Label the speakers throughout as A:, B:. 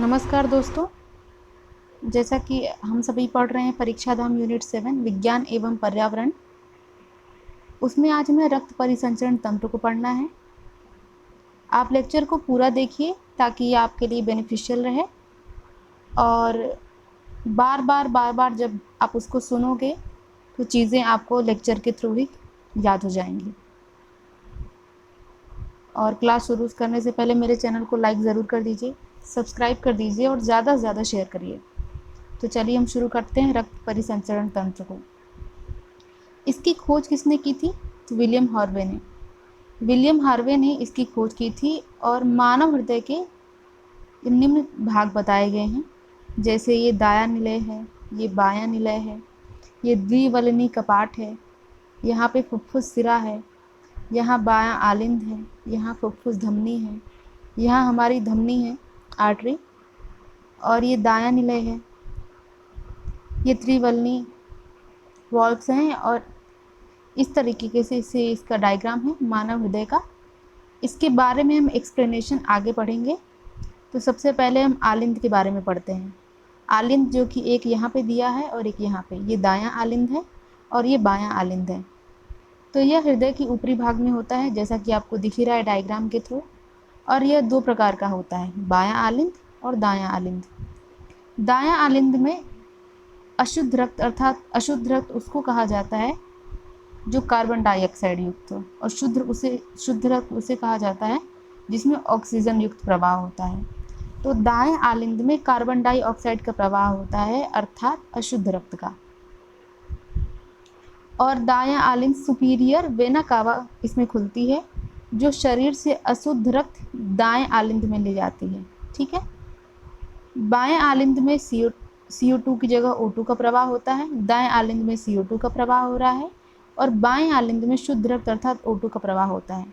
A: नमस्कार दोस्तों। जैसा कि हम सभी पढ़ रहे हैं परीक्षा धाम यूनिट 7 विज्ञान एवं पर्यावरण, उसमें आज हमें रक्त परिसंचरण तंत्र को पढ़ना है। आप लेक्चर को पूरा देखिए ताकि ये आपके लिए बेनिफिशियल रहे और बार बार जब आप उसको सुनोगे तो चीज़ें आपको लेक्चर के थ्रू ही याद हो जाएंगी। और क्लास शुरू करने से पहले मेरे चैनल को लाइक ज़रूर कर दीजिए, सब्सक्राइब कर दीजिए और ज़्यादा से ज़्यादा शेयर करिए। तो चलिए हम शुरू करते हैं रक्त परिसंचरण तंत्र को। इसकी खोज किसने की थी? तो विलियम हार्वे ने इसकी खोज की थी और मानव हृदय के निम्न भाग बताए गए हैं, जैसे ये दायां निलय है, ये बायां निलय है, ये द्विवलनी कपाट है, यहाँ पे फुफ्फुस सिरा है, यहाँ बायां आलिंद है, यहाँ फुफ्फुस धमनी है, यहाँ हमारी धमनी है आर्टरी, और ये दायां निलय है, ये त्रिवलनी वॉल्व्स हैं और इस तरीके से इसका डायग्राम है मानव हृदय का। इसके बारे में हम एक्सप्लेनेशन आगे पढ़ेंगे। तो सबसे पहले हम आलिंद के बारे में पढ़ते हैं। आलिंद जो कि एक यहाँ पे दिया है और एक यहाँ पे, ये दायां आलिंद है और ये बायां आलिंद है। तो यह हृदय की ऊपरी भाग में होता है, जैसा कि आपको दिख ही रहा है डायग्राम के थ्रू। और यह दो प्रकार का होता है, बायां आलिंद और दायां आलिंद। दायां आलिंद में अशुद्ध रक्त अर्थात अशुद्ध रक्त उसको कहा जाता है जो कार्बन डाइऑक्साइड युक्त हो, और शुद्ध रक्त उसे कहा जाता है जिसमें ऑक्सीजन युक्त प्रवाह होता है। तो दाएं आलिंद में कार्बन डाइऑक्साइड का प्रवाह होता है अर्थात अशुद्ध रक्त का। और दायां आलिंद सुपीरियर वेना कावा इसमें खुलती है, जो शरीर से अशुद्ध रक्त दाएं आलिंद में ले जाती है। ठीक है। बाएं आलिंद में CO2 की जगह O2 का प्रवाह होता है, दाएं आलिंद में CO2 का प्रवाह हो रहा है और बाएं आलिंद में शुद्ध रक्त अर्थात O2 का प्रवाह होता है।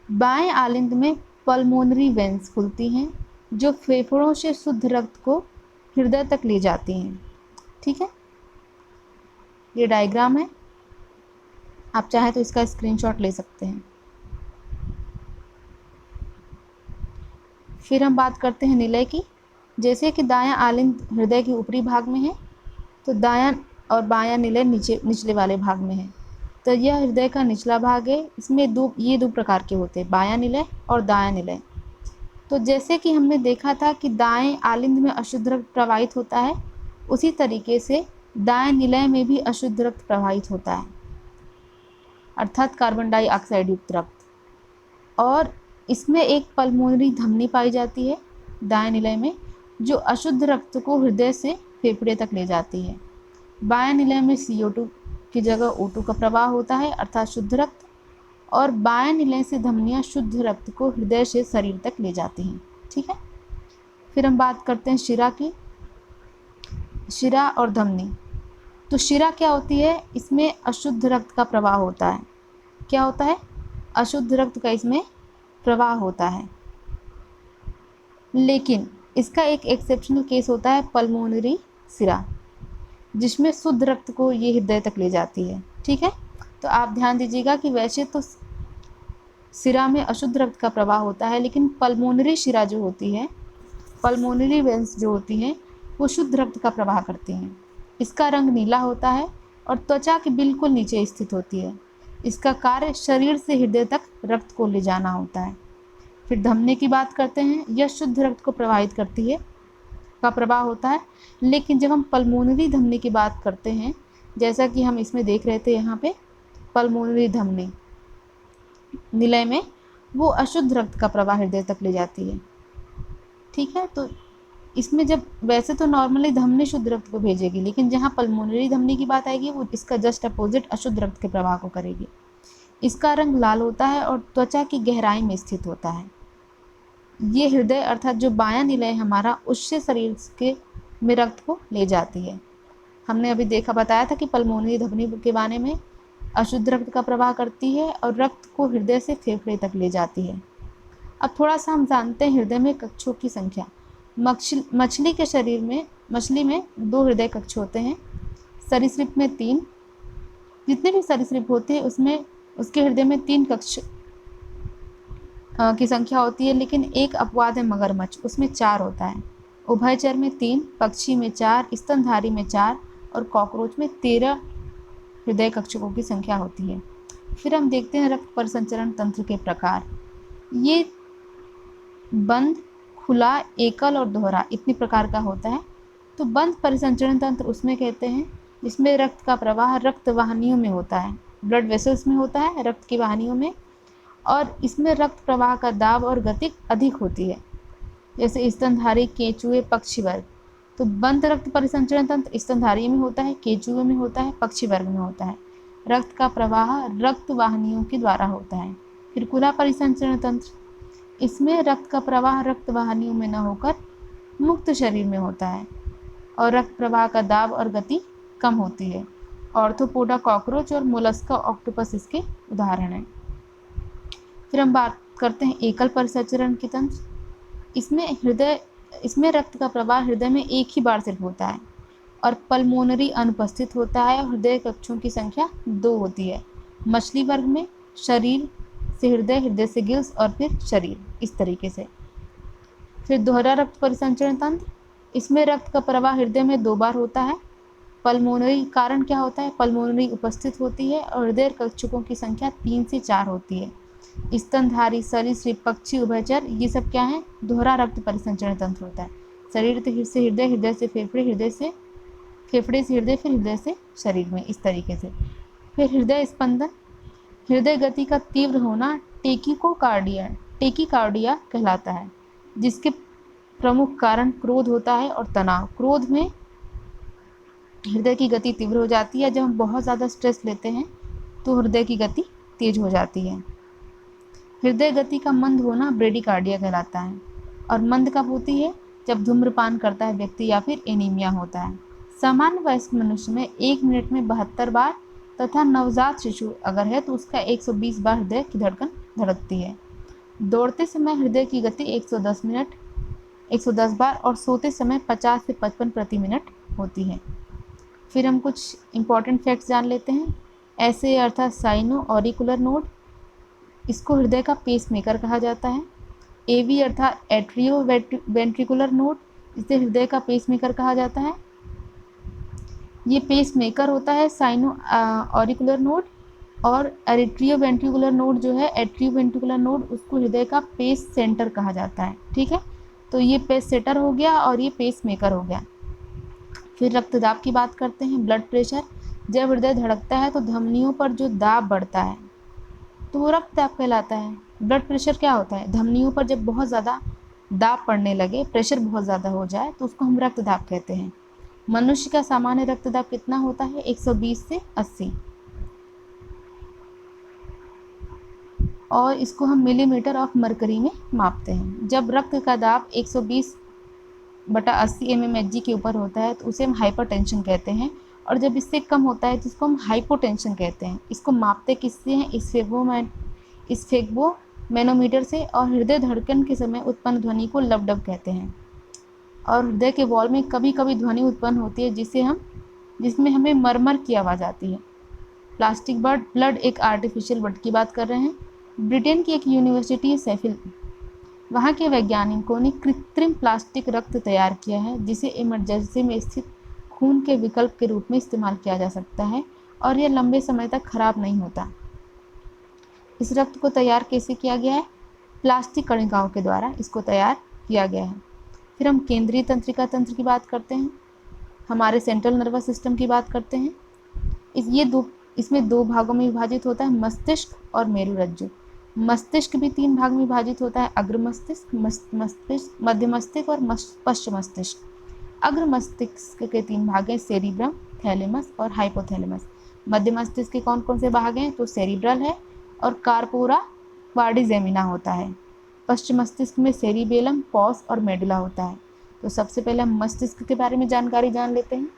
A: बाएं आलिंद में पल्मोनरी वेन्स खुलती हैं जो फेफड़ों से शुद्ध रक्त को हृदय तक ले जाती हैं। ठीक है, ये डायग्राम है, आप चाहे तो इसका स्क्रीनशॉट ले सकते हैं। फिर हम बात करते हैं निलय की। जैसे कि दायां आलिंद हृदय के ऊपरी भाग में है, तो दायां और बायां निलय निचले वाले भाग में है। तो यह हृदय का निचला भाग है। इसमें ये दो प्रकार के होते हैं, बायां निलय और दायां निलय। तो जैसे कि हमने देखा था कि दाएं आलिंद में अशुद्ध रक्त प्रवाहित होता है, उसी तरीके से दाएं निलय में भी अशुद्ध रक्त प्रवाहित होता है अर्थात कार्बन डाइऑक्साइड युक्त रक्त। और इसमें एक पल्मोनरी धमनी पाई जाती है दाएं निलय में, जो अशुद्ध रक्त को हृदय से फेफड़े तक ले जाती है। बायां निलय में CO2 की जगह O2 का प्रवाह होता है अर्थात शुद्ध रक्त, और बायां निलय से धमनियां शुद्ध रक्त को हृदय से शरीर तक ले जाती हैं। ठीक है। फिर हम बात करते हैं शिरा की। शिरा और धमनी। तो शिरा क्या होती है? इसमें अशुद्ध रक्त का प्रवाह होता है। क्या होता है? अशुद्ध रक्त का इसमें प्रवाह होता है, लेकिन इसका एक एक्सेप्शनल केस होता है पल्मोनरी शिरा, जिसमें शुद्ध रक्त को ये हृदय तक ले जाती है। ठीक है। तो आप ध्यान दीजिएगा कि वैसे तो शिरा में अशुद्ध रक्त का प्रवाह होता है, लेकिन पल्मोनरी शिरा जो होती है, पल्मोनरी वेन्स जो होती हैं, वो शुद्ध रक्त का प्रवाह करती हैं। इसका रंग नीला होता है और त्वचा के बिल्कुल नीचे स्थित होती है। इसका कार्य शरीर से हृदय तक रक्त को ले जाना होता है। फिर धमनी की बात करते हैं। यह शुद्ध रक्त को प्रवाहित करती है, का प्रवाह होता है। लेकिन जब हम पल्मोनरी धमनी की बात करते हैं, जैसा कि हम इसमें देख रहे थे, यहाँ पे पल्मोनरी धमनी निलय में वो अशुद्ध रक्त का प्रवाह हृदय तक ले जाती है। ठीक है। तो इसमें जब वैसे तो नॉर्मली धमनी शुद्ध रक्त को भेजेगी, लेकिन जहाँ पल्मोनरी धमनी की बात आएगी वो इसका जस्ट अपोजिट अशुद्ध रक्त के प्रवाह को करेगी। इसका रंग लाल होता है और त्वचा की गहराई में स्थित होता है। ये हृदय अर्थात जो बायां निलय है हमारा, उससे शरीर के में रक्त को ले जाती है। हमने अभी बताया था कि पल्मोनरी धमनी के बारे में अशुद्ध रक्त का प्रवाह करती है और रक्त को हृदय से फेफड़े तक ले जाती है। अब थोड़ा सा हम जानते हैं हृदय में कक्षों की संख्या। मछली में 2 हृदय कक्ष होते हैं, सरीसृप में 3। जितने भी सरीसृप होते हैं उसमें उसके हृदय में 3 कक्ष की संख्या होती है, लेकिन एक अपवाद है मगरमच्छ, उसमें 4 होता है। उभयचर में 3, पक्षी में 4, स्तनधारी में 4 और कॉकरोच में 13 हृदय कक्षकों की संख्या होती है। फिर हम देखते हैं रक्त परिसंचरण तंत्र के प्रकार। ये बंद, खुला, एकल और दोहरा इतनी प्रकार का होता है। तो बंद परिसंचरण तंत्र उसमें कहते हैं जिसमें रक्त का प्रवाह रक्त वाहिनियों में होता है, ब्लड वेसल्स में होता है, रक्त की वाहिनियों में, और इसमें रक्त प्रवाह का दाब और गति अधिक होती है, जैसे स्तनधारी, केंचुए, पक्षी वर्ग। तो बंद रक्त परिसंचरण तंत्र स्तनधारी में होता है, केंचुए में होता है, पक्षी वर्ग में होता है। रक्त का प्रवाह रक्त वाहिनियों के द्वारा होता है। फिर खुला परिसंचरण तंत्र, इसमें रक्त का प्रवाह रक्त वाहिनियों में न होकर मुक्त शरीर में होता है और रक्त प्रवाह का दाब और गति कम होती है। ऑर्थोपोडा कॉकरोच और मोलस्का ऑक्टोपस इसके उदाहरण हैं। फिर हम बात करते हैं एकल परिसंचरण के तंत्र। इसमें रक्त का प्रवाह हृदय में एक ही बार सिर्फ होता है और पल्मोनरी अनुपस्थित होता है और हृदय कक्षों की संख्या 2 होती है। मछली वर्ग में शरीर से हृदय, हृदय से गिल्स और फिर शरीर, इस तरीके से। फिर दोहरा रक्त परिसंचरण तंत्र, इसमें रक्त का प्रवाह हृदय में 2 बार होता है। पल्मोनरी कारण क्या होता है, पल्मोनरी उपस्थित होती है और हृदय कक्षकों की संख्या 3 से 4 होती है। स्तनधारी, सरीसृप, पक्षी, उभयचर, ये सब क्या है, दोहरा रक्त परिसंचरण तंत्र होता है। शरीर से हृदय, हृदय से फेफड़े, फेफड़े से हृदय, फिर हृदय से शरीर में, इस तरीके से। फिर हृदय स्पंदन, हृदय गति का तीव्र होना टेकीकार्डिया कहलाता है, जिसके प्रमुख कारण क्रोध होता है और तनाव। क्रोध में हृदय की गति तीव्र हो जाती है। जब हम बहुत ज़्यादा स्ट्रेस लेते हैं तो हृदय की गति तेज हो जाती है। हृदय गति का मंद होना ब्रेडिकार्डिया कहलाता है। और मंद कब होती है, जब धूम्रपान करता है व्यक्ति या फिर एनीमिया होता है। सामान्य वयस्क मनुष्य में 1 मिनट में 72 बार तथा नवजात शिशु अगर है तो उसका 120 बार हृदय की धड़कन धड़कती है। दौड़ते समय हृदय की गति 110 बार और सोते समय 50 से 55 प्रति मिनट होती है। फिर हम कुछ इंपॉर्टेंट फैक्ट्स जान लेते हैं। ऐसे अर्थात साइनो ऑरिकुलर नोड, इसको हृदय का पेसमेकर कहा जाता है। एवी अर्थात एट्रियो वेंट्रिकुलर नोड, इसे हृदय का पेसमेकर कहा जाता है। ये पेसमेकर होता है साइनो ऑरिकुलर नोड, और एट्रियो वेंट्रिकुलर नोड जो है, एट्रियो वेंट्रिकुलर नोड, उसको हृदय का पेस सेंटर कहा जाता है। ठीक है, तो ये पेस सेटर हो गया और ये पेस मेकर हो गया। फिर रक्तदाब की बात करते हैं। ब्लड प्रेशर, जब हृदय धड़कता है तो धमनियों पर जो दाब बढ़ता है तो वो रक्तदाब कहलाता है। ब्लड प्रेशर क्या होता है, धमनियों पर जब बहुत ज़्यादा दाब पड़ने लगे, प्रेशर बहुत ज़्यादा हो जाए तो उसको हम रक्तदाब कहते हैं। मनुष्य का सामान्य रक्तदाब कितना होता है, 120 से 80, और इसको हम मिलीमीटर ऑफ मरकरी में मापते हैं। जब रक्त का दाब 120/80 mmHg के ऊपर होता है तो उसे हम हाइपरटेंशन कहते हैं, और जब इससे कम होता है तो इसको हम हाइपोटेंशन कहते हैं। इसको मापते किससे हैं, इस फेग्बो मैनोमीटर से, और हृदय धड़कन के समय उत्पन्न ध्वनि को लवडब कहते हैं। और हृदय के वॉल में कभी कभी ध्वनि उत्पन्न होती है जिसमें हमें मरमर की आवाज़ आती है। प्लास्टिक ब्लड एक आर्टिफिशियल ब्लड की बात कर रहे हैं। ब्रिटेन की एक यूनिवर्सिटी सेफिल, वहाँ के वैज्ञानिकों ने कृत्रिम प्लास्टिक रक्त तैयार किया है जिसे इमरजेंसी में स्थित खून के विकल्प के रूप में इस्तेमाल किया जा सकता है और यह लंबे समय तक खराब नहीं होता। इस रक्त को तैयार कैसे किया गया है, प्लास्टिक कणिकाओं के द्वारा इसको तैयार किया गया है। फिर हम केंद्रीय तंत्रिका तंत्र की बात करते हैं, हमारे सेंट्रल नर्वस सिस्टम की बात करते हैं। इसमें 2 भागों में विभाजित होता है, मस्तिष्क और मेरुरज्जु। मस्तिष्क भी 3 भाग में विभाजित होता है, अग्र मस्तिष्क, मध्य मस्तिष्क और पश्च मस्तिष्क। अग्र मस्तिष्क के 3 भाग हैं, सेरिब्रम, थैलेमस और हाइपोथैलेमस। मध्य मस्तिष्क के कौन कौन से भाग हैं, तो सेरिब्रल है और कार्पोरा क्वाड्रिजेमिना होता है। पश्चिम मस्तिष्क में सेरिबेलम, पॉस और मेडुला होता है। तो सबसे पहले हम मस्तिष्क के बारे में जानकारी जान लेते हैं।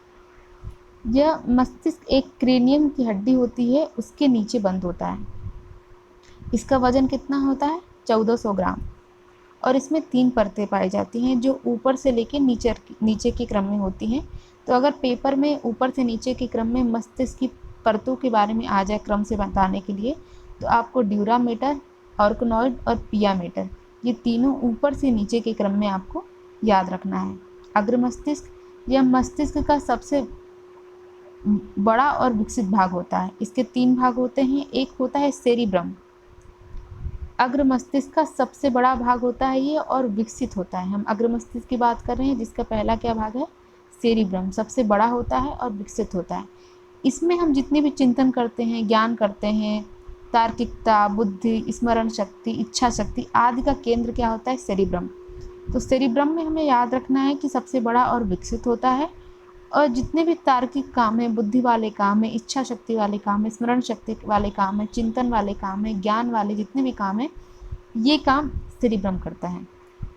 A: यह मस्तिष्क एक क्रेनियम की हड्डी होती है, उसके नीचे बंद होता है। इसका वजन कितना होता है, 1400 ग्राम, और इसमें 3 परतें पाई जाती हैं जो ऊपर से लेकर नीचे के क्रम में होती हैं। तो अगर पेपर में ऊपर से नीचे के क्रम में मस्तिष्क की परतों के बारे में आ जाए क्रम से बताने के लिए, तो आपको ड्यूरामेटर, ऑर्गनॉइड और पियामेटर, ये तीनों ऊपर से नीचे के क्रम में आपको याद रखना है। अग्र मस्तिष्क यह मस्तिष्क का सबसे बड़ा और विकसित भाग होता है। इसके 3 भाग होते हैं। एक होता है सेरिब्रम, अग्र मस्तिष्क का सबसे बड़ा भाग होता है ये और विकसित होता है। हम अग्र मस्तिष्क की बात कर रहे हैं जिसका पहला क्या भाग है, सेरिब्रम, सबसे बड़ा होता है और विकसित होता है। इसमें हम जितने भी चिंतन करते हैं, ज्ञान करते हैं, तार्किकता, बुद्धि, स्मरण शक्ति, इच्छा शक्ति आदि का केंद्र क्या होता है, सेरिब्रम। तो सेरिब्रम में हमें याद रखना है कि सबसे बड़ा और विकसित होता है और जितने भी तार्किक काम है, बुद्धि वाले काम है, इच्छा शक्ति वाले काम है, स्मरण शक्ति वाले काम है, चिंतन वाले काम है, ज्ञान वाले जितने भी काम है, ये काम सेरिब्रम करता है।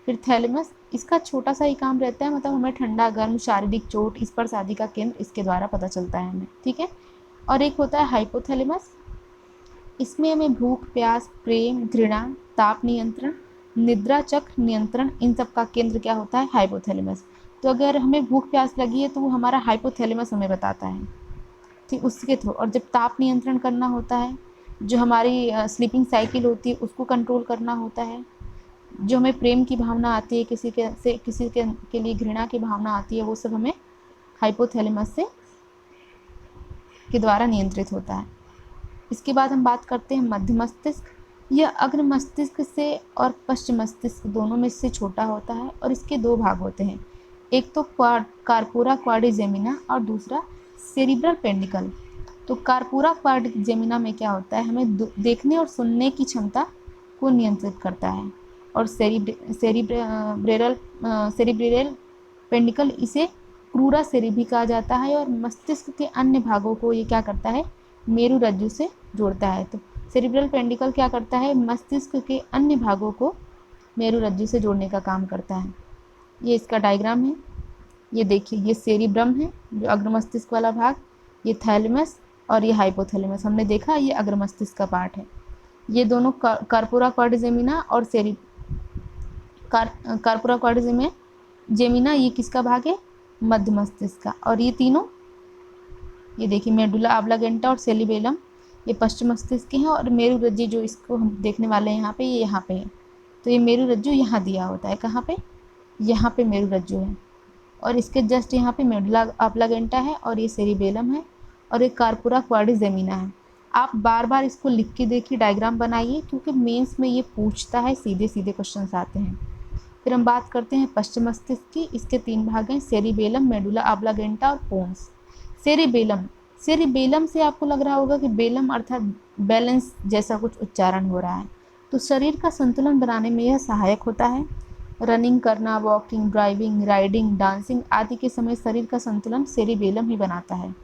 A: फिर थैलेमस, इसका छोटा सा ही काम रहता है, मतलब हमें ठंडा गर्म, शारीरिक चोट, स्पर्श आदि का केंद्र इसके द्वारा पता चलता है हमें, ठीक है। और एक होता है हाइपोथैलेमस, इसमें हमें भूख, प्यास, प्रेम, घृणा, ताप नियंत्रण, निद्रा चक्र नियंत्रण, इन सब का केंद्र क्या होता है, हाइपोथैलेमस। तो अगर हमें भूख प्यास लगी है तो वो हमारा हाइपोथैलेमस हमें बताता है, ठीक, उसके थ्रू। और जब ताप नियंत्रण करना होता है, जो हमारी स्लीपिंग साइकिल होती है उसको कंट्रोल करना होता है, जो हमें प्रेम की भावना आती है, किसी के लिए घृणा की भावना आती है, वो सब हमें हाइपोथैलेमस से के द्वारा नियंत्रित होता है। इसके बाद हम बात करते हैं मध्य मस्तिष्क। यह अग्र मस्तिष्क से और पश्चिम मस्तिष्क दोनों में से छोटा होता है और इसके 2 भाग होते हैं। एक तो कार्पोरा क्वाड्रिजेमिना और दूसरा सेरिब्रल पेंडिकल। तो कार्पोरा क्वाड्रिजेमिना में क्या होता है, हमें देखने और सुनने की क्षमता को नियंत्रित करता है। और सेरिब्रेरल पेंडिकल इसे क्रूरा सेरिब्री कहा जाता है और मस्तिष्क के अन्य भागों को ये क्या करता है, मेरु रज्जु से जोड़ता है। तो सेरिब्रल पेंडिकल क्या करता है, मस्तिष्क के अन्य भागों को मेरु रज्जु से जोड़ने का काम करता है। ये इसका डायग्राम है, ये देखिए, ये सेरिब्रम है जो अग्र मस्तिष्क वाला भाग, ये थैलेमस और ये हाइपोथैलेमस, हमने देखा ये अग्र मस्तिष्क का पार्ट है। ये दोनों कार्पोरा क्वाड्रिजेमिना और कार्पोरा क्वाड्रिजेमिना ये किसका भाग है, मध्य मस्तिष्क का। और ये तीनों, ये देखिए मेडुला ऑब्लांगेटा और सेरिबेलम ये पश्चिम मस्तिष्क के हैं और मेरु रज्जु जो इसको हम देखने वाले हैं यहाँ पे, ये यहाँ पे है। तो ये मेरु रज्जु यहाँ दिया होता है, कहाँ पे, यहाँ पे मेरु रज्जु है और इसके जस्ट यहाँ पे मेडुला ऑब्लांगेटा है और ये सेरिबेलम है और ये कार्पोरा क्वाड्रिजेमिना है। आप बार बार इसको लिख के देखिए, डायग्राम बनाइए, क्योंकि मेंस में ये पूछता है, सीधे सीधे क्वेश्चन आते हैं। फिर हम बात करते हैं पश्चिम मस्तिष्क की। इसके 3 भाग हैं, सेरिबेलम, मेडुला ऑब्लांगेटा और पोन्स। सेरिबेलम से आपको लग रहा होगा कि बेलम अर्थात बैलेंस जैसा कुछ उच्चारण हो रहा है। तो शरीर का संतुलन बनाने में यह सहायक होता है। रनिंग करना, वॉकिंग, ड्राइविंग, राइडिंग, डांसिंग आदि के समय शरीर का संतुलन सेरिबेलम ही बनाता है।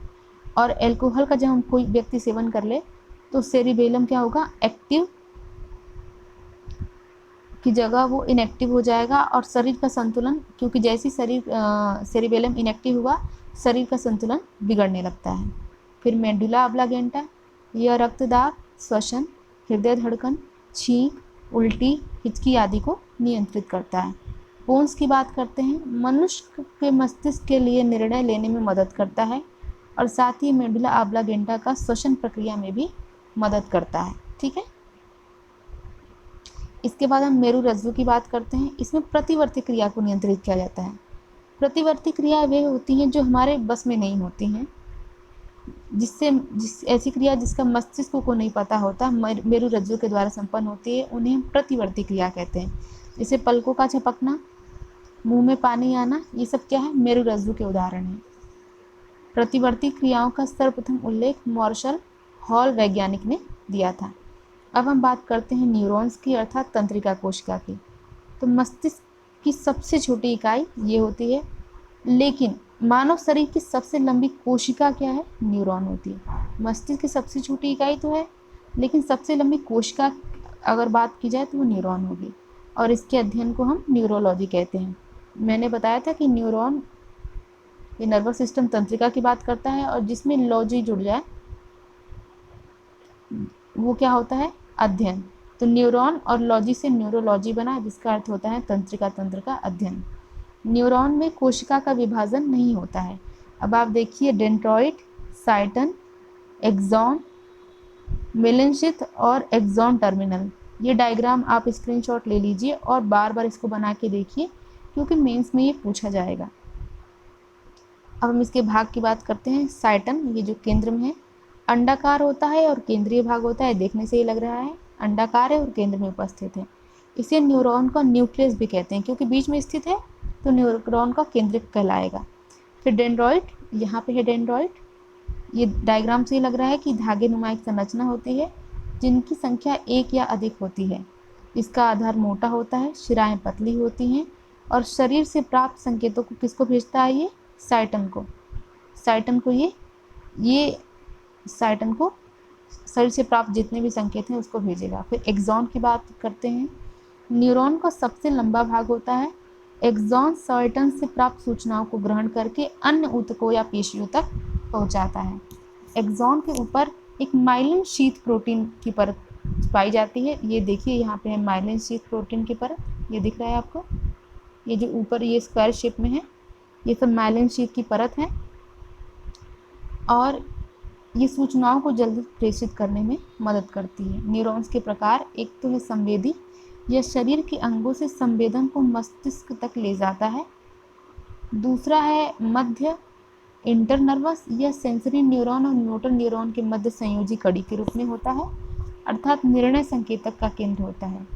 A: और एल्कोहल का जब हम कोई व्यक्ति सेवन कर ले तो सेरिबेलम क्या होगा, एक्टिव की जगह वो इनएक्टिव हो जाएगा और शरीर का संतुलन, क्योंकि जैसे सेरिबेलम इनएक्टिव हुआ शरीर का संतुलन बिगड़ने लगता है। फिर मेडुला ऑब्लांगेटा, यह रक्तदाब, श्वसन, हृदय धड़कन, छींक, उल्टी, हिचकी आदि को नियंत्रित करता है। पोन्स की बात करते हैं, मनुष्य के मस्तिष्क के लिए निर्णय लेने में मदद करता है और साथ ही मेडुला ऑब्लांगेटा का श्वसन प्रक्रिया में भी मदद करता है, ठीक है। इसके बाद हम मेरु रज्जु की बात करते हैं। इसमें प्रतिवर्ती क्रिया को नियंत्रित किया जाता है। प्रतिवर्ती क्रिया वे होती हैं जो हमारे बस में नहीं होती हैं, ऐसी क्रिया जिसका मस्तिष्क को नहीं पता होता, मेरु रज्जु के द्वारा संपन्न होती है, उन्हें हम प्रतिवर्ती क्रिया कहते हैं। जैसे पलकों का झपकना, मुंह में पानी आना, ये सब क्या है, मेरु रज्जु के उदाहरण हैं। प्रतिवर्ती क्रियाओं का सर्वप्रथम उल्लेख मार्शल हॉल वैज्ञानिक ने दिया था। अब हम बात करते हैं न्यूरॉन्स की, अर्थात तंत्रिका कोशिका की। तो मस्तिष्क की सबसे छोटी इकाई ये होती है, लेकिन मानव शरीर की सबसे लंबी कोशिका क्या है, न्यूरॉन होती है। मस्तिष्क की सबसे छोटी इकाई तो है, लेकिन सबसे लंबी कोशिका अगर बात की जाए तो वो न्यूरॉन होगी और इसके अध्ययन को हम न्यूरोलॉजी कहते हैं। मैंने बताया था कि न्यूरॉन ये नर्वस सिस्टम तंत्रिका की बात करता है और जिसमें लॉजी जुड़ जाए वो क्या होता है, अध्ययन। तो न्यूरॉन और लॉजी से न्यूरोलॉजी बना, जिसका अर्थ होता है तंत्रिका तंत्र का अध्ययन। न्यूरॉन में कोशिका का विभाजन नहीं होता है। अब आप देखिए, डेंड्रॉइड, साइटन, एक्सॉन, मेलिनशिथ और एक्सॉन टर्मिनल, ये डायग्राम आप स्क्रीनशॉट ले लीजिए और बार बार इसको बना के देखिए, क्योंकि मेंस में ये पूछा जाएगा। अब हम इसके भाग की बात करते हैं। साइटन, ये जो केंद्र में है, अंडाकार होता है और केंद्रीय भाग होता है। देखने से ही लग रहा है अंडाकार है और केंद्र में उपस्थित है। इसे न्यूरॉन का न्यूक्लियस भी कहते हैं, क्योंकि बीच में स्थित है तो न्यूरॉन का केंद्र कहलाएगा। फिर डेंड्रॉइड, यहाँ पे है डेंड्रॉइड। ये डायग्राम से ही लग रहा है कि धागे नुमा एक संरचना होती है जिनकी संख्या एक या अधिक होती है। इसका आधार मोटा होता है, शिराएं पतली होती हैं और शरीर से प्राप्त संकेतों को किसको भेजता है? ये साइटन को। साइटन को ये साइटन को शरीर से प्राप्त जितने भी संकेत हैं उसको भेजेगा। फिर एक्सॉन की बात करते हैं। न्यूरॉन का सबसे लंबा भाग होता है। एक्सॉन साइटन से प्राप्त सूचनाओं को ग्रहण करके अन्य ऊतकों या पेशियों तक पहुंचाता है। एक्सॉन के ऊपर एक माइलिन शीथ प्रोटीन की परत पाई जाती है। ये देखिए यहाँ पे है माइलिन शीथ प्रोटीन की परत, ये दिख रहा है आपको। ये जो ऊपर ये स्क्वायर शेप में है, ये सब माइलिन शीथ की परत है और ये सूचनाओं को जल्दी प्रेषित करने में मदद करती है। न्यूरॉन्स के प्रकार, एक तो है संवेदी, यह शरीर के अंगों से संवेदन को मस्तिष्क तक ले जाता है। दूसरा है मध्य इंटरनर्वस, यह सेंसरी न्यूरॉन और मोटर न्यूरॉन के मध्य संयोजी कड़ी के रूप में होता है, अर्थात निर्णय संकेतक का केंद्र होता है।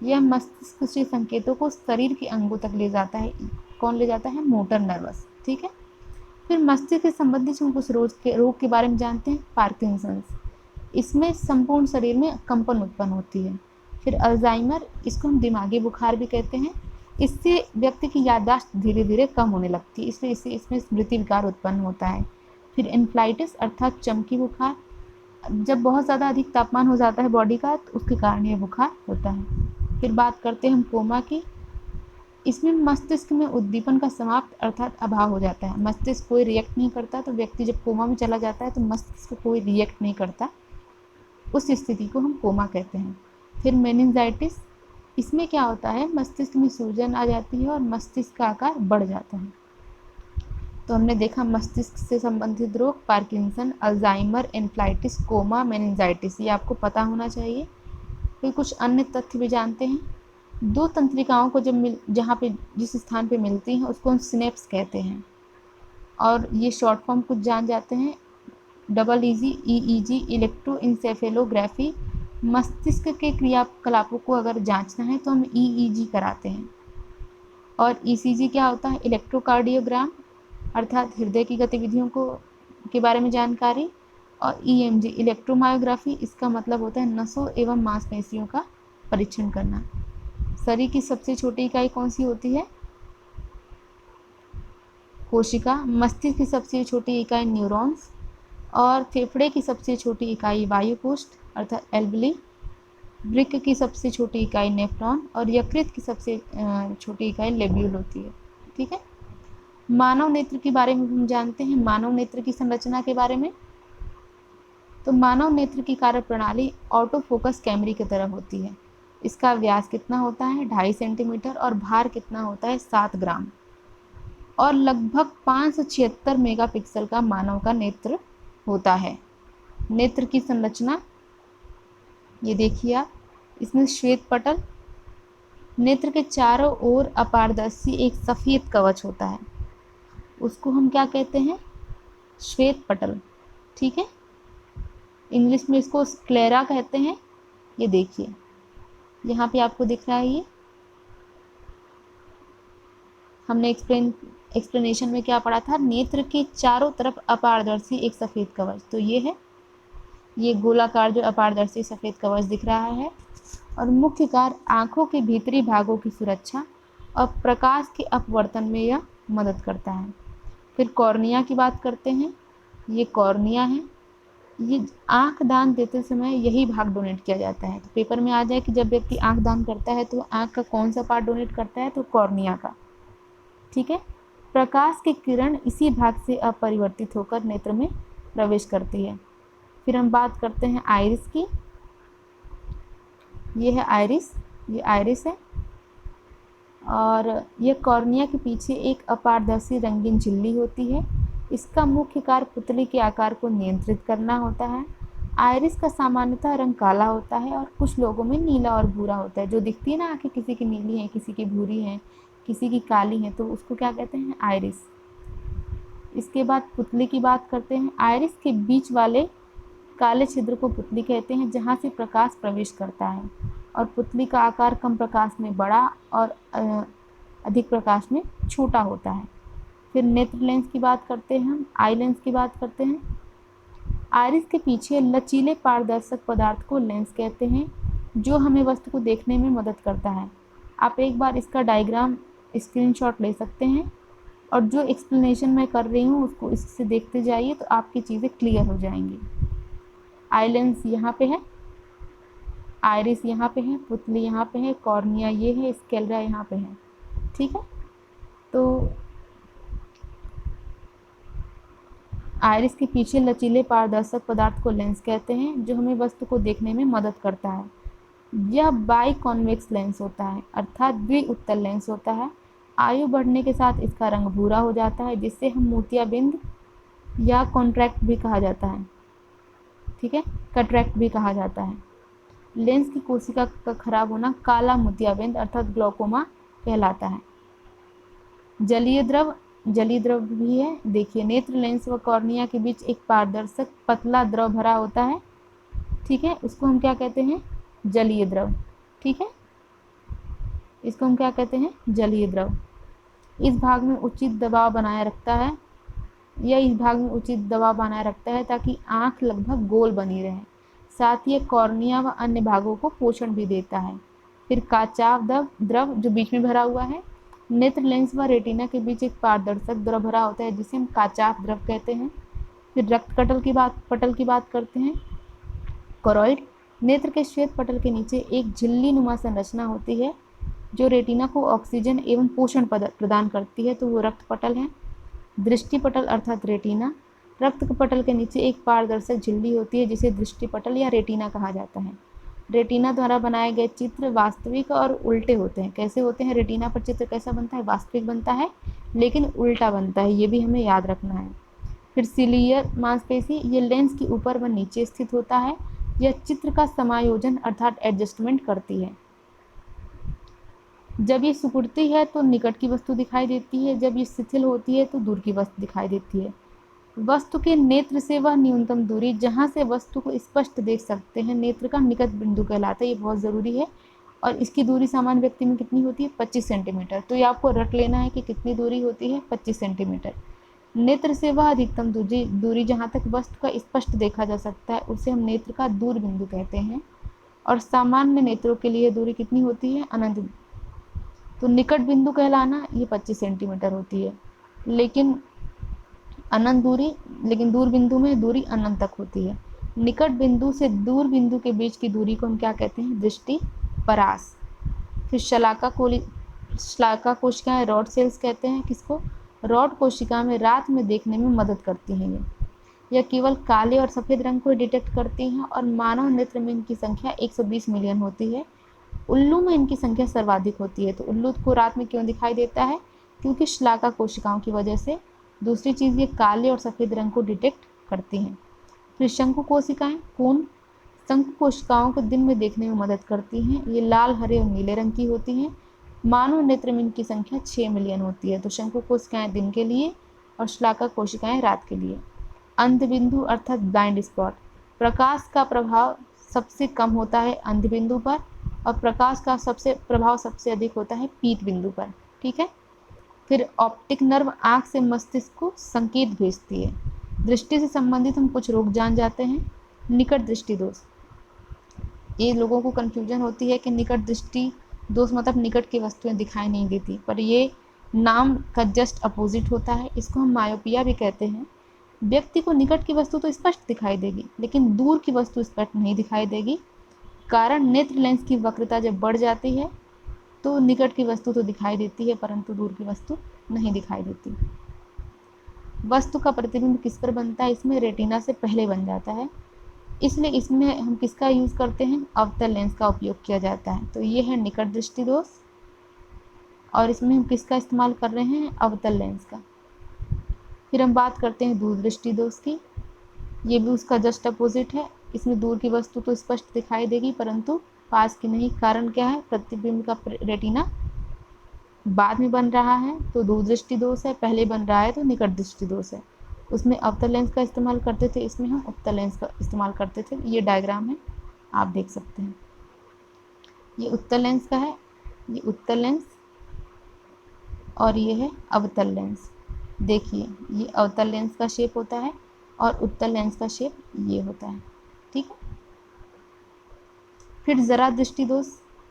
A: यह मस्तिष्क से संकेतों को शरीर के अंगों तक ले जाता है। कौन ले जाता है? Motor nervous. ठीक है। फिर मस्तिष्क से संबंधित हम कुछ रोग के बारे में जानते हैं। पार्किंसंस, इसमें संपूर्ण शरीर में कंपन उत्पन्न होती है। फिर अल्जाइमर, इसको हम दिमागी बुखार भी कहते हैं। इससे व्यक्ति की याददाश्त धीरे धीरे कम होने लगती है, इसलिए इसमें स्मृति विकार उत्पन्न होता है। फिर इन्फ्लाइटिस अर्थात चमकी बुखार, जब बहुत ज़्यादा अधिक तापमान हो जाता है बॉडी का तो उसके कारण ये बुखार होता है। फिर बात करते हैं हम कोमा की। इसमें मस्तिष्क में उद्दीपन का समाप्त अर्थात अभाव हो जाता है। मस्तिष्क कोई रिएक्ट नहीं करता, तो व्यक्ति जब कोमा में चला जाता है तो मस्तिष्क कोई रिएक्ट नहीं करता, उस स्थिति को हम कोमा कहते हैं। फिर मेनिंजाइटिस, इसमें क्या होता है? मस्तिष्क में सूजन आ जाती है और मस्तिष्क का आकार बढ़ जाता है। तो हमने देखा मस्तिष्क से संबंधित रोग, पार्किंसन, अल्जाइमर, एन्फ्लाइटिस, कोमा, मेनिंजाइटिस, ये आपको पता होना चाहिए। फिर कुछ अन्य तथ्य भी जानते हैं। दो तंत्रिकाओं को जब जहाँ पे जिस स्थान पे मिलती हैं उसको हम सिनेप्स कहते हैं, और ये शॉर्ट फॉर्म कुछ जान जाते हैं। EEG इलेक्ट्रोइंसेफेलोग्राफी, मस्तिष्क के क्रियाकलापों को अगर जांचना है तो हम EEG कराते हैं। और ECG क्या होता है? इलेक्ट्रोकार्डियोग्राम, अर्थात हृदय की गतिविधियों के बारे में जानकारी। और EMG इलेक्ट्रोमायोग्राफी, इसका मतलब होता है नसों एवं मांसपेशियों का परीक्षण करना। शरीर की सबसे छोटी इकाई कौन सी होती है? कोशिका। मस्तिष्क की सबसे छोटी इकाई न्यूरॉन्स, और फेफड़े की सबसे छोटी इकाई वायुकोष्ठ अर्थात एल्वली। वृक्क की सबसे छोटी इकाई नेफ्रॉन, और यकृत की सबसे छोटी इकाई लेब्यूल होती है। ठीक है। मानव नेत्र के बारे में हम जानते हैं। मानव नेत्र की संरचना के बारे में, तो मानव नेत्र की कार्यप्रणाली ऑटो फोकस कैमरे की तरह होती है। इसका व्यास कितना होता है? 2.5 सेंटीमीटर, और भार कितना होता है? 7 ग्राम, और लगभग 576 मेगापिक्सल का मानव का नेत्र होता है। नेत्र की संरचना ये देखिए आप, इसमें श्वेत पटल, नेत्र के चारों ओर अपारदर्शी एक सफ़ेद कवच होता है, उसको हम क्या कहते हैं? श्वेत पटल। ठीक है। इंग्लिश में इसको स्क्लेरा कहते हैं। ये देखिए यहाँ पे आपको दिख रहा है, ये हमने एक्सप्लेनेशन में क्या पढ़ा था? नेत्र के चारों तरफ अपारदर्शी एक सफ़ेद कवच, तो ये है, ये गोलाकार जो अपारदर्शी सफ़ेद कवच दिख रहा है। और मुख्य कार्य आँखों के भीतरी भागों की सुरक्षा और प्रकाश के अपवर्तन में यह मदद करता है। फिर कॉर्निया की बात करते हैं। ये कॉर्निया है, ये आँख दान देते समय यही भाग डोनेट किया जाता है। तो पेपर में आ जाए कि जब व्यक्ति आँख दान करता है तो आँख का कौन सा पार्ट डोनेट करता है? तो कॉर्निया का। ठीक है। प्रकाश की किरण इसी भाग से अपरिवर्तित होकर नेत्र में प्रवेश करती है। फिर हम बात करते हैं आइरिस की। ये है आइरिस, ये आइरिस है, और यह कॉर्निया के पीछे एक अपारदर्शी रंगीन झिल्ली होती है। इसका मुख्य कार्य पुतली के आकार को नियंत्रित करना होता है। आइरिस का सामान्यतः रंग काला होता है और कुछ लोगों में नीला और भूरा होता है। जो दिखती है ना आँखें, किसी की नीली हैं, किसी की भूरी हैं, किसी की काली हैं, तो उसको क्या कहते हैं? आइरिस। इसके बाद पुतली की बात करते हैं। आइरिस के बीच वाले काले छिद्र को पुतली कहते हैं, जहाँ से प्रकाश प्रवेश करता है, और पुतली का आकार कम प्रकाश में बड़ा और अधिक प्रकाश में छोटा होता है। फिर नेत्र लेंस की बात करते हैं हम, आई लेंस की बात करते हैं। आइरिस के पीछे लचीले पारदर्शक पदार्थ को लेंस कहते हैं, जो हमें वस्तु को देखने में मदद करता है। आप एक बार इसका डायग्राम स्क्रीनशॉट ले सकते हैं, और जो एक्सप्लेनेशन मैं कर रही हूँ उसको इससे देखते जाइए, तो आपकी चीज़ें क्लियर हो जाएंगी। आई लेंस यहाँ पे है, आइरिस यहाँ पे है, पुतली यहाँ पे है, कॉर्निया ये है, स्क्लेरा यहाँ पे है। ठीक है, तो आइरिस के पीछे लचीले पारदर्शक पदार्थ को लेंस कहते हैं, जो हमें वस्तु को देखने में मदद करता है। यह बाई कॉन्वेक्स लेंस होता है, अर्थात द्विउत्तल लेंस होता है। आयु बढ़ने के साथ इसका रंग भूरा हो जाता है, जिससे हम मोतियाबिंद या कॉन्ट्रैक्ट भी कहा जाता है। ठीक है, कट्रैक्ट भी कहा जाता है। लेंस की कोशिका का खराब होना काला मोतियाबिंद अर्थात ग्लौकोमा कहलाता है। जलीय द्रव भी है। देखिए, नेत्र लेंस व कॉर्निया के बीच एक पारदर्शक पतला द्रव भरा होता है। ठीक है, उसको हम क्या कहते हैं? जलीय द्रव। ठीक है, इसको हम क्या कहते हैं? जलीय द्रव। इस भाग में उचित दबाव बनाए रखता है, ताकि आँख लगभग गोल बनी रहे। साथ ही कॉर्निया व अन्य भागों को पोषण भी देता है। फिर काचाव द्रव जो बीच में भरा हुआ है। नेत्र लेंस व रेटिना के बीच एक पारदर्शक द्रव भरा होता है, जिसे हम काचाव द्रव कहते हैं। फिर रक्त पटल की बात करते हैं। कोरॉइड। नेत्र के श्वेत पटल के नीचे एक झिल्ली नुमा संरचना होती है, जो रेटिना को ऑक्सीजन एवं पोषण प्रदान करती है, तो वो रक्त पटल है। दृष्टि पटल अर्थात रेटिना। रक्त पटल के नीचे एक पारदर्शक झिल्ली होती है, जिसे दृष्टि पटल या रेटिना कहा जाता है। रेटिना द्वारा बनाए गए चित्र वास्तविक और उल्टे होते हैं। कैसे होते हैं? रेटिना पर चित्र कैसा बनता है? वास्तविक बनता है, लेकिन उल्टा बनता है। ये भी हमें याद रखना है। फिर सिलियर मांसपेशी, ये लेंस के ऊपर व नीचे स्थित होता है। यह चित्र का समायोजन अर्थात एडजस्टमेंट करती है। जब ये सिकुड़ती है तो निकट की वस्तु दिखाई देती है, जब ये शिथिल होती है तो दूर की वस्तु दिखाई देती है। वस्तु के नेत्र से वह न्यूनतम दूरी जहाँ से वस्तु को स्पष्ट देख सकते हैं, नेत्र का निकट बिंदु कहलाता है। ये बहुत ज़रूरी है। और इसकी दूरी सामान्य व्यक्ति में कितनी होती है? 25 सेंटीमीटर। तो ये आपको रट लेना है कि कितनी दूरी होती है? 25 सेंटीमीटर। नेत्र से वह अधिकतम दूरी जहाँ तक वस्तु का स्पष्ट देखा जा सकता है, उसे हम नेत्र का दूर बिंदु कहते हैं। और सामान्य नेत्रों के लिए दूरी कितनी होती है? अनंत। तो निकट बिंदु कहलाना ये 25 सेंटीमीटर होती है, लेकिन दूर बिंदु में दूरी अनंत तक होती है। निकट बिंदु से दूर बिंदु के बीच की दूरी को हम क्या कहते हैं? दृष्टि परास। फिर शलाका कोशिकाएं रॉड सेल्स कहते हैं। किसको? रॉड कोशिका में रात में देखने में मदद करती हैं। यह केवल काले और सफ़ेद रंग को डिटेक्ट करती हैं, और मानव नेत्र में इनकी संख्या 120 मिलियन होती है। उल्लू में इनकी संख्या सर्वाधिक होती है। तो उल्लू को रात में क्यों दिखाई देता है? क्योंकि शलाका कोशिकाओं की वजह से। दूसरी चीज़, ये काले और सफ़ेद रंग को डिटेक्ट करती हैं। फिर शंकु कोशिकाएं, कोन। शंकु कोशिकाओं को दिन में देखने में मदद करती हैं। ये लाल, हरे और नीले रंग की होती हैं। मानव नेत्र में इनकी संख्या 6 मिलियन होती है। तो शंकु कोशिकाएं दिन के लिए और शलाका कोशिकाएं रात के लिए। अंध बिंदु अर्थात ब्लाइंड स्पॉट। प्रकाश का प्रभाव सबसे कम होता है अंध बिंदु पर, और प्रकाश का प्रभाव सबसे अधिक होता है पीत बिंदु पर। ठीक है। फिर ऑप्टिक नर्व आँख से मस्तिष्क को संकेत भेजती है। दृष्टि से संबंधित हम कुछ रोग जान जाते हैं। निकट दृष्टि दोष। ये लोगों को कन्फ्यूजन होती है कि निकट दृष्टि दोष मतलब निकट की वस्तुएं दिखाई नहीं देती, पर ये नाम का जस्ट अपोजिट होता है। इसको हम मायोपिया भी कहते हैं। व्यक्ति को निकट की वस्तु तो स्पष्ट दिखाई देगी, लेकिन दूर की वस्तु स्पष्ट नहीं दिखाई देगी। कारण नेत्र लेंस की वक्रता जब बढ़ जाती है तो निकट की वस्तु तो दिखाई देती है, परंतु दूर की वस्तु नहीं दिखाई देती। वस्तु का प्रतिबिंब किस पर बनता है? इसमें रेटिना से पहले बन जाता है, इसलिए इसमें हम किसका यूज़ करते हैं? अवतल लेंस का उपयोग किया जाता है। तो ये है निकट दृष्टि दोष, और इसमें हम किसका इस्तेमाल कर रहे हैं? अवतल लेंस का। फिर हम बात करते हैं दूर दृष्टि दोष की। ये भी उसका जस्ट अपोजिट है। इसमें दूर की वस्तु तो स्पष्ट दिखाई देगी, परंतु पास की नहीं। कारण क्या है? प्रतिबिंब का रेटिना बाद में बन रहा है तो दूरदृष्टि दोष है, पहले बन रहा है तो निकट दृष्टि दोष है। उसमें अवतल लेंस का इस्तेमाल करते थे, इसमें हम उत्तल लेंस का इस्तेमाल करते थे। ये डायग्राम है, आप देख सकते हैं। ये उत्तल लेंस का है, ये उत्तल लेंस, और ये है अवतल लेंस। देखिए ये अवतल लेंस का शेप होता है और उत्तल लेंस का शेप ये होता है, ठीक है। फिर जरा दृष्टि दोष,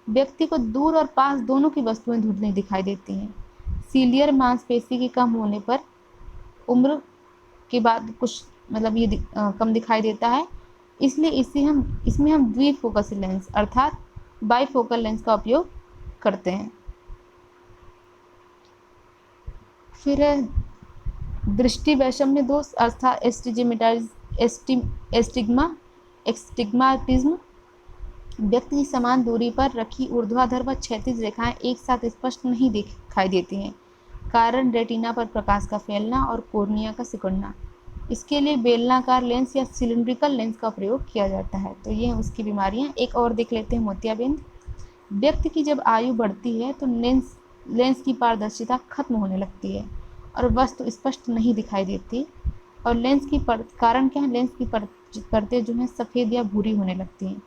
A: व्यक्ति को दूर और पास दोनों की वस्तुएं धुंधली दिखाई देती हैं। सीलियर मांसपेशी के कम होने पर उम्र के बाद कुछ मतलब ये कम दिखाई देता है, इसलिए इसमें हम द्विफोकसी लेंस अर्थात बाइफोकल लेंस का उपयोग करते हैं। फिर है दृष्टि वैषम्य दोष अर्थात एस्टिग्माटिज्म। व्यक्ति की समान दूरी पर रखी ऊर्ध्वाधर व क्षैतिज रेखाएं एक साथ स्पष्ट नहीं दिखाई देती हैं, कारण रेटिना पर प्रकाश का फैलना और कोर्निया का सिकुड़ना। इसके लिए बेलनाकार लेंस या सिलिंड्रिकल लेंस का प्रयोग किया जाता है। तो ये उसकी बीमारियां। एक और देख लेते हैं, मोतियाबिंद। व्यक्ति की जब आयु बढ़ती है तो लेंस की पारदर्शिता खत्म होने लगती है और वस्तु स्पष्ट नहीं दिखाई देती, और लेंस की कारण क्या है, लेंस की परतें जो हैं सफ़ेद या भूरी होने लगती हैं।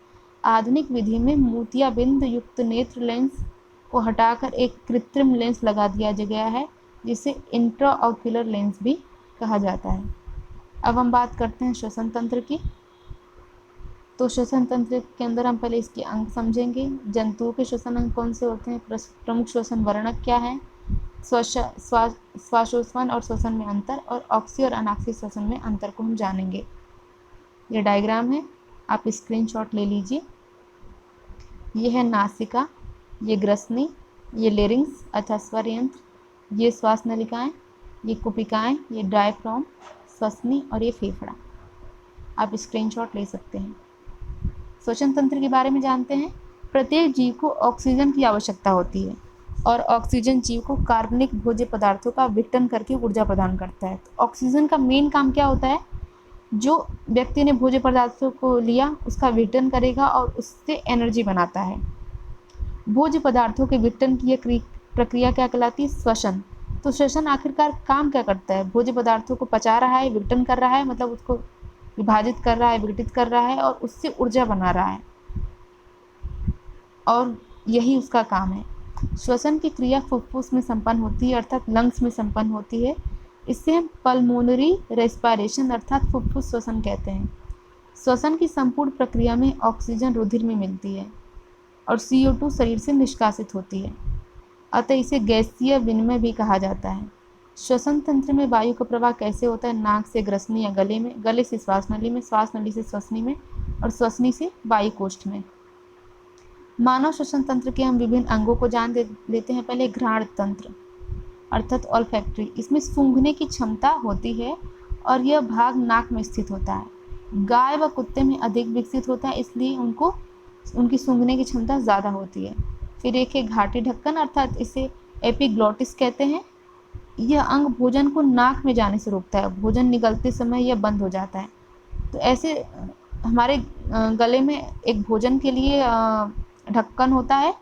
A: आधुनिक विधि में मोतियाबिंद युक्त नेत्र लेंस को हटाकर एक कृत्रिम लेंस लगा दिया गया है, जिसे इंट्राऑक्यूलर लेंस भी कहा जाता है। अब हम बात करते हैं श्वसन तंत्र की। तो श्वसन तंत्र के अंदर हम पहले इसके अंग समझेंगे। जंतुओं के श्वसन अंग कौन से होते हैं, प्रमुख श्वसन वर्णक क्या है, श्वासोच्छ्वास और श्वसन में अंतर, और ऑक्सी और अनाक्सी श्वसन में अंतर को हम जानेंगे। ये डायग्राम है, आप स्क्रीनशॉट ले लीजिए। ये है नासिका, ये ग्रसनी, ये लेरिंग्स अर्थात स्वर यंत्र, ये श्वास नलिकाएं, ये कुपिकाएं, ये डायफ्राम, श्वसनी, और ये फेफड़ा। आप स्क्रीनशॉट ले सकते हैं। श्वसन तंत्र के बारे में जानते हैं। प्रत्येक जीव को ऑक्सीजन की आवश्यकता होती है और ऑक्सीजन जीव को कार्बनिक भोज्य पदार्थों का विघटन करके ऊर्जा प्रदान करता है। तो ऑक्सीजन का मेन काम क्या होता है, जो व्यक्ति ने भोज्य पदार्थों को लिया उसका विघटन करेगा और उससे एनर्जी बनाता है। भोज्य पदार्थों के विघटन की यह प्रक्रिया क्या कहलाती है, श्वसन। तो श्वसन आखिरकार काम क्या करता है, भोज्य पदार्थों को पचा रहा है, विघटन कर रहा है, मतलब उसको विभाजित कर रहा है, विघटित कर रहा है और उससे ऊर्जा बना रहा है, और यही उसका काम है। श्वसन की क्रिया फुफ्फुस में संपन्न होती है अर्थात लंग्स में संपन्न होती है। इससे हम पल्मोनरी रेस्पिरेशन अर्थात फुफ्फुस श्वसन कहते हैं। श्वसन की संपूर्ण प्रक्रिया में ऑक्सीजन रुधिर में मिलती है और CO2 शरीर से निष्कासित होती है, अतः इसे गैसीय विनिमय भी कहा जाता है। श्वसन तंत्र में वायु का प्रवाह कैसे होता है, नाक से ग्रसनी या गले में, गले से श्वास नली में, श्वास नली से श्वसनी में, और श्वसनी से वायु कोष्ठ में। मानव श्वसन तंत्र के हम विभिन्न अंगों को जान लेते हैं। पहले घ्राण तंत्र अर्थात ऑल्फैक्टरी, इसमें सूंघने की क्षमता होती है और यह भाग नाक में स्थित होता है। गाय व कुत्ते में अधिक विकसित होता है, इसलिए उनकी सूंघने की क्षमता ज़्यादा होती है। फिर एक है घाटी ढक्कन अर्थात इसे एपिग्लॉटिस कहते हैं। यह अंग भोजन को नाक में जाने से रोकता है, भोजन निगलते समय यह बंद हो जाता है। तो ऐसे हमारे गले में एक भोजन के लिए ढक्कन होता है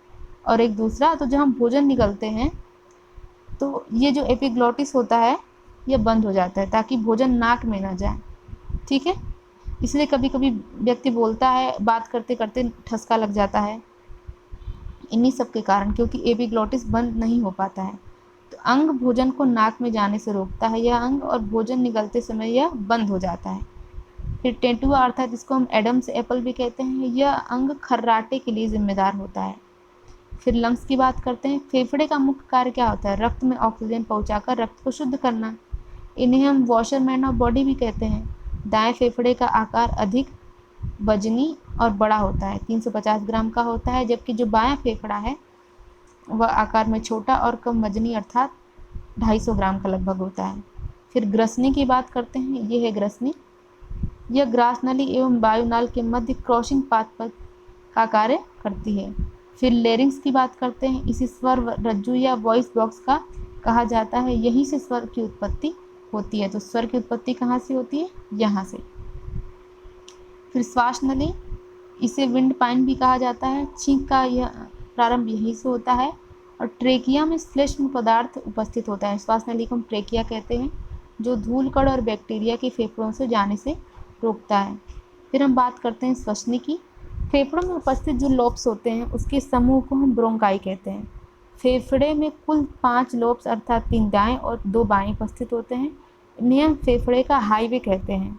A: और एक दूसरा, तो जब हम भोजन निगलते हैं तो ये जो एपिग्लॉटिस होता है यह बंद हो जाता है ताकि भोजन नाक में ना जाए, ठीक है। इसलिए कभी कभी व्यक्ति बोलता है, बात करते करते ठसका लग जाता है, इन्हीं सब के कारण, क्योंकि एपिग्लॉटिस बंद नहीं हो पाता है। तो अंग भोजन को नाक में जाने से रोकता है यह अंग, और भोजन निगलते समय यह बंद हो जाता है। फिर टेंटुआ अर्थात इसको हम एडम्स एप्पल भी कहते हैं, यह अंग खर्राटे के लिए जिम्मेदार होता है। फिर लंग्स की बात करते हैं। फेफड़े का मुख्य कार्य क्या होता है, रक्त में ऑक्सीजन पहुंचाकर रक्त को शुद्ध करना। इन्हें हम वॉशरमैन ऑफ बॉडी भी कहते हैं। दाएं फेफड़े का आकार अधिक वजनी और बड़ा होता है, 350 ग्राम का होता है, जबकि जो बायां फेफड़ा है वह आकार में छोटा और कम वजनी अर्थात 250 ग्राम का लगभग होता है। फिर ग्रसनी की बात करते हैं। ये है ग्रसनी, यह ग्रास नली एवं वायुनाल के मध्य क्रॉसिंग पाथ पर का कार्य करती है। फिर लेरिंग्स की बात करते हैं। इसी स्वर रज्जु या वॉइस बॉक्स का कहा जाता है, यहीं से स्वर की उत्पत्ति होती है। तो स्वर की उत्पत्ति कहाँ से होती है, यहाँ से। फिर श्वास नली, इसे विंड पाइन भी कहा जाता है। छींक का यह प्रारंभ यहीं से होता है और ट्रेकिया में श्लेष्म पदार्थ उपस्थित होता है, श्वास नली को हम ट्रेकिया कहते हैं, जो धूल कण और बैक्टीरिया के फेफड़ों से जाने से रोकता है। फिर हम बात करते हैं श्वसनी की। फेफड़ों में उपस्थित जो लोब्स होते हैं उसके समूह को हम ब्रोंकाई कहते हैं। फेफड़े में कुल 5 लोब्स अर्थात 3 दाएं और 2 बाएं उपस्थित होते हैं। इन्हें हम फेफड़े का हाईवे कहते हैं।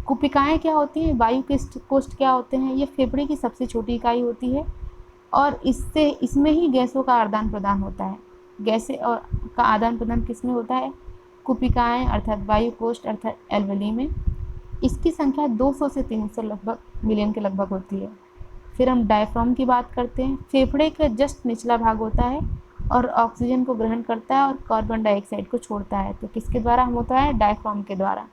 A: कुपिकाएं क्या होती हैं, वायु कोष्ठ क्या होते हैं, ये फेफड़े की सबसे छोटी इकाई होती है और इसमें ही गैसों का आदान प्रदान होता है। गैसें और का आदान प्रदान किसमें होता है, कुपिकाएं अर्थात वायु कोष्ठ अर्थात एल्वेली में। इसकी संख्या 200 से 300 लगभग मिलियन के लगभग होती है। फिर हम डायफ्राम की बात करते हैं। फेफड़े का जस्ट निचला भाग होता है और ऑक्सीजन को ग्रहण करता है और कार्बन डाइऑक्साइड को छोड़ता है। तो किसके द्वारा हम होता है, डायफ्राम के द्वारा।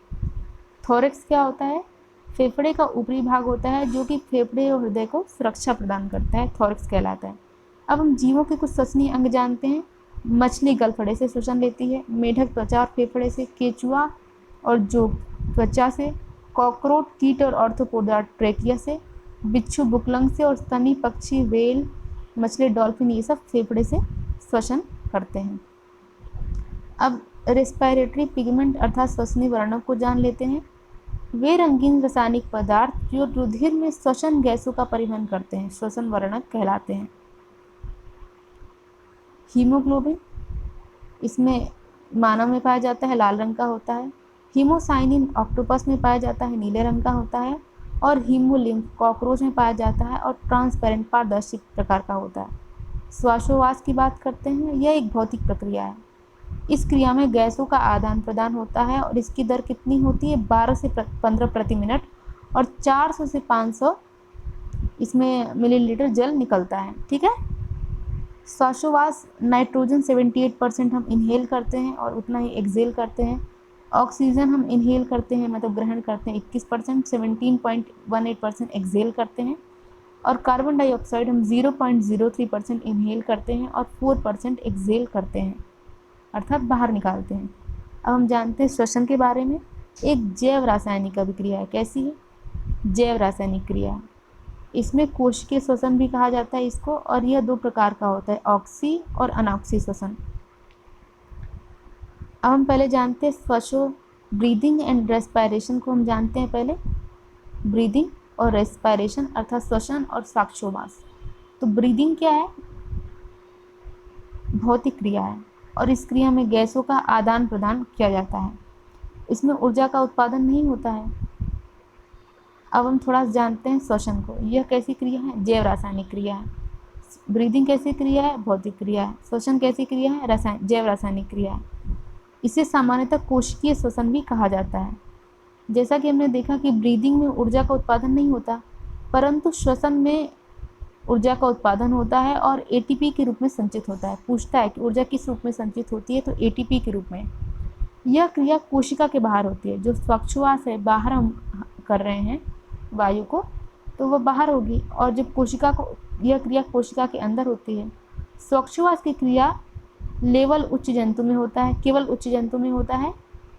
A: थोरैक्स क्या होता है, फेफड़े का ऊपरी भाग होता है जो कि फेफड़े और हृदय को सुरक्षा प्रदान करता है, थोरैक्स कहलाता है। अब हम जीवों के कुछ श्वसनीय अंग जानते हैं। मछली गलफड़े से श्वसन लेती है, मेढक त्वचा और फेफड़े से, केचुआ और जोंक त्वचा से, कॉकरोच कीट और ऑर्थोपोडा ट्रेकिया से, बिच्छू बुकलंग से और स्तनी पक्षी व्हेल मछली डॉल्फिन ये सब फेफड़े से श्वसन करते हैं। अब रेस्पिरेटरी पिगमेंट अर्थात श्वसनीय वर्णक को जान लेते हैं। वे रंगीन रासायनिक पदार्थ जो रुधिर में श्वसन गैसों का परिवहन करते हैं श्वसन वर्णक कहलाते हैं। हीमोग्लोबिन इसमें मानव में पाया जाता है, लाल रंग का होता है। हीमोसाइनिन ऑक्टोपस में पाया जाता है, नीले रंग का होता है। और हीमोलिम्फ कॉकरोच में पाया जाता है और ट्रांसपेरेंट पारदर्शी प्रकार का होता है। श्वासोच्छ्वास की बात करते हैं, यह एक भौतिक प्रक्रिया है। इस क्रिया में गैसों का आदान प्रदान होता है और इसकी दर कितनी होती है, 12 से 15 प्रति मिनट और 400 से 500 इसमें मिलीलीटर जल निकलता है। ठीक है। श्वासोच्छ्वास नाइट्रोजन 78% हम इनहेल करते हैं और उतना ही एक्सहेल करते हैं। ऑक्सीजन हम इनहेल करते हैं मतलब ग्रहण करते हैं 21%, 17.18% एक्सहेल करते हैं। और कार्बन डाइऑक्साइड हम 0.03% इनहेल करते हैं और 4% एक्सहेल करते हैं अर्थात बाहर निकालते हैं। अब हम जानते हैं श्वसन के बारे में। एक जैव रासायनिक अभिक्रिया है। कैसी है, जैव रासायनिक क्रिया। इसमें कोशिकीय श्वसन भी कहा जाता है इसको, और यह 2 प्रकार का होता है, ऑक्सी और अनॉक्सी श्वसन। अब हम पहले जानते हैं श्वासो ब्रीदिंग एंड रेस्पिरेशन को हम जानते हैं पहले। ब्रीदिंग और रेस्पिरेशन अर्थात श्वसन और श्वासोच्छ्वास। तो ब्रीदिंग क्या है, भौतिक क्रिया है और इस क्रिया में गैसों का आदान प्रदान किया जाता है। इसमें ऊर्जा का उत्पादन नहीं होता है। अब हम थोड़ा जानते हैं श्वसन को। यह कैसी क्रिया है, जैव रासायनिक क्रिया है। ब्रीदिंग कैसी क्रिया है, भौतिक क्रिया है। श्वसन कैसी क्रिया है, जैव रासायनिक क्रिया है। इसे सामान्यतः कोशिकीय श्वसन भी कहा जाता है। जैसा कि हमने देखा कि ब्रीदिंग में ऊर्जा का उत्पादन नहीं होता, परंतु श्वसन में ऊर्जा का उत्पादन होता है और एटीपी के रूप में संचित होता है। पूछता है कि ऊर्जा किस रूप में संचित होती है, तो एटीपी के रूप में। यह क्रिया कोशिका के बाहर होती है। जो श्वासोच्छ्वास है, बाहर हम कर रहे हैं वायु को, तो वह बाहर होगी, और जब कोशिका को, यह क्रिया कोशिका के अंदर होती है। श्वासोच्छ्वास की क्रिया लेवल उच्च जंतु में होता है, केवल उच्च जंतु में होता है,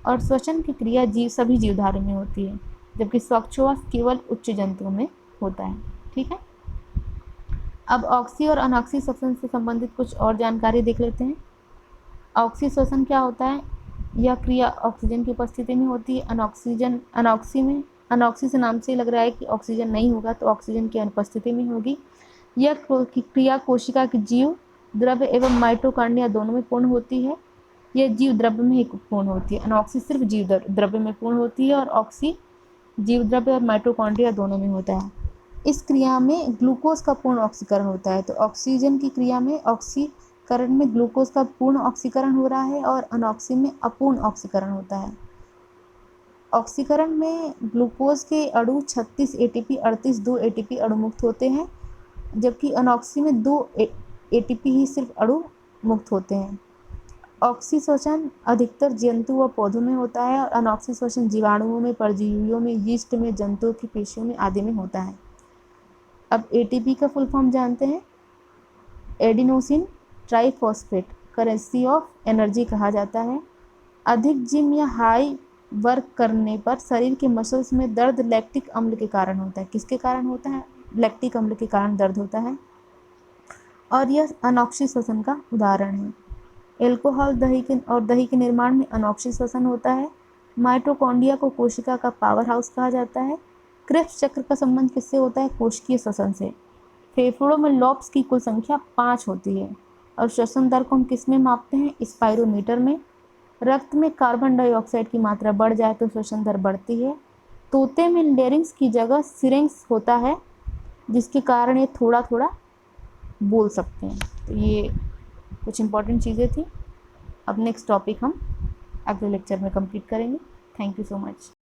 A: और श्वसन की क्रिया सभी जीवधारी में होती है, जबकि श्वासोच्छ्वास केवल उच्च जंतुओं में होता है। ठीक है। अब ऑक्सी और अनॉक्सी श्वसन से संबंधित कुछ और जानकारी देख लेते हैं। ऑक्सी श्वसन क्या होता है, यह क्रिया ऑक्सीजन की उपस्थिति में होती है। अनॉक्सी से नाम से ही लग रहा है कि ऑक्सीजन नहीं होगा, तो ऑक्सीजन की अनुपस्थिति में होगी। यह क्रिया कोशिका की जीव द्रव्य एवं माइटोकॉन्ड्रिया दोनों में पूर्ण होती है। यह जीव द्रव्य में ही पूर्ण होती है। अनॉक्सी सिर्फ जीव द्रव्य में पूर्ण होती है और ऑक्सी जीव द्रव्य और माइटोकॉन्ड्रिया दोनों में होता है। इस क्रिया में ग्लूकोज का पूर्ण ऑक्सीकरण होता है। तो ऑक्सीजन की क्रिया में ऑक्सीकरण में ग्लूकोज का पूर्ण ऑक्सीकरण हो रहा है और अनॉक्सी में अपूर्ण ऑक्सीकरण होता है। ऑक्सीकरण में ग्लूकोज के अणु 36 एटीपी 2 एटीपी अणु मुक्त होते हैं, जबकि अनॉक्सी में 2 एटीपी ही सिर्फ अणु मुक्त होते हैं। ऑक्सी श्वसन अधिकतर जंतु व पौधों में होता है और अनॉक्सी श्वसन जीवाणुओं में, परजीवियों में, यीस्ट में, जंतुओं की पेशियों में आदि में होता है। अब एटीपी का फुल फॉर्म जानते हैं। Adenosine triphosphate currency of energy कहा जाता है। अधिक जिम या हाई वर्क करने पर शरीर के मसल्स में दर्द लैक्टिक अम्ल के कारण होता है। किसके कारण होता है, लैक्टिक अम्ल के कारण दर्द होता है। और यह अनॉक्सी श्वसन का उदाहरण है। एल्कोहल दही के निर्माण में अनॉक्सी श्वसन होता है। माइटोकॉन्ड्रिया को कोशिका का पावर हाउस कहा जाता है। क्रेब्स चक्र का संबंध किससे होता है? कोशिकीय श्वसन से। फेफड़ों में लॉब्स की कुल संख्या 5 होती है। और श्वसन दर को हम किस में मापते हैं? स्पाइरोमीटर में। रक्त में कार्बन डाइऑक्साइड की मात्रा बढ़ जाए तो श्वसन दर बढ़ती है। तोते में लेरिंग्स की जगह सिरिंक्स होता है, जिसके कारण ये थोड़ा थोड़ा बोल सकते हैं। तो ये कुछ इंपॉर्टेंट चीज़ें थी। अब नेक्स्ट टॉपिक हम अगले लेक्चर में कंप्लीट करेंगे। Thank you so much.